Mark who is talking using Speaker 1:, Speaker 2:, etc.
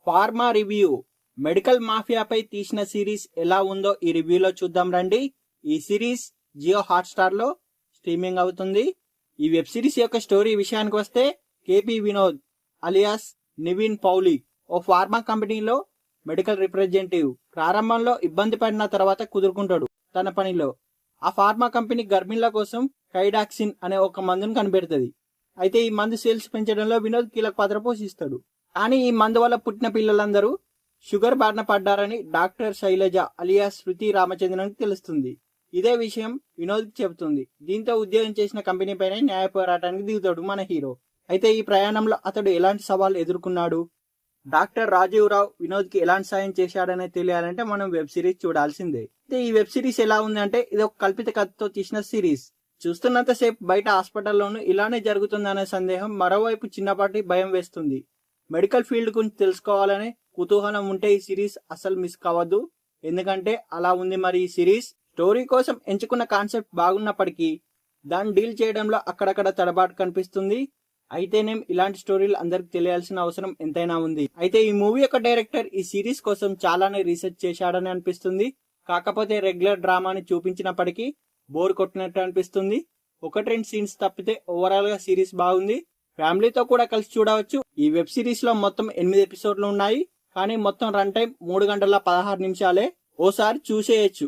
Speaker 1: Pharma review medical మాఫియాపై తీసిన series ఎలా ఉందో ఈ రివ్యూలో చూద్దాం రండి. ఈ సిరీస్ జియో హాట్స్టార్ లో స్ట్రీమింగ్ అవుతుంది. ఈ వెబ్ సిరీస్ యొక్క స్టోరీ విషయానికి వస్తే కేపీ వినోద్ అలియాస్ నివిన్ పౌలి ఓ ఫార్మా కంపెనీలో మెడికల్ రిప్రజెంటేటివ్. ప్రారంభంలో ఇబ్బంది పడిన తర్వాత కుదురుకుంటాడు తన పనిలో. ఆ ఫార్మా కంపెనీ గర్భిణుల కోసం కైడాక్సిన్ అనే ఒక మందును కనిపెడుతుంది. అయితే ఈ మందు సేల్స్ పెంచడంలో వినోద్ కీలక పాత్ర పోషిస్తాడు. కానీ ఈ మందు వల్ల పుట్టిన పిల్లలందరూ షుగర్ బారిన పడ్డారని డాక్టర్ శైలజ అలియాస్ శృతి రామచంద్రన్కి తెలుస్తుంది. ఇదే విషయం వినోద్కి చెబుతుంది. దీంతో ఉద్యోగం చేసిన కంపెనీపైనే న్యాయ పోరాటానికి దిగుతాడు మన హీరో. అయితే ఈ ప్రయాణంలో అతడు ఎలాంటి సవాల్ ఎదుర్కొన్నాడు, డాక్టర్ రాజీవ్ రావు వినోద్ కి ఎలాంటి సాయం చేశాడనే తెలియాలంటే మనం వెబ్ సిరీస్ చూడాల్సిందే. అయితే ఈ వెబ్ సిరీస్ ఎలా ఉందంటే ఇది ఒక కల్పిత కథతో తీసిన సిరీస్. చూస్తున్నంతసేపు బయట హాస్పిటల్లోనూ ఇలానే జరుగుతుందనే సందేహం, మరోవైపు చిన్నపాటి భయం వేస్తుంది. మెడికల్ ఫీల్డ్ గురించి తెలుసుకోవాలనే కుతూహలం ఉంటే ఈ సిరీస్ అసలు మిస్ కావద్దు. ఎందుకంటే అలా ఉంది మరి ఈ సిరీస్. స్టోరీ కోసం ఎంచుకున్న కాన్సెప్ట్ బాగున్నప్పటికీ దాన్ని డీల్ చేయడంలో అక్కడక్కడ తడబాటు కనిపిస్తుంది. అయితేనేం ఇలాంటి స్టోరీలు అందరికి తెలియాల్సిన అవసరం ఎంతైనా ఉంది. అయితే ఈ మూవీ యొక్క డైరెక్టర్ ఈ సిరీస్ కోసం చాలానే రీసెర్చ్ చేశాడని అనిపిస్తుంది. కాకపోతే రెగ్యులర్ డ్రామాని చూపించినప్పటికీ బోర్ కొట్టినట్టు అనిపిస్తుంది. 1-2 సీన్స్ తప్పితే ఓవరాల్ గా సిరీస్ బాగుంది. ఫ్యామిలీతో కూడా కలిసి చూడవచ్చు. ఈ వెబ్ సిరీస్ లో మొత్తం 8 ఎపిసోడ్లు ఉన్నాయి. కానీ మొత్తం రన్ టైం 3 గంటల 16 నిమిషాలే. ఓసారి చూసేయచ్చు.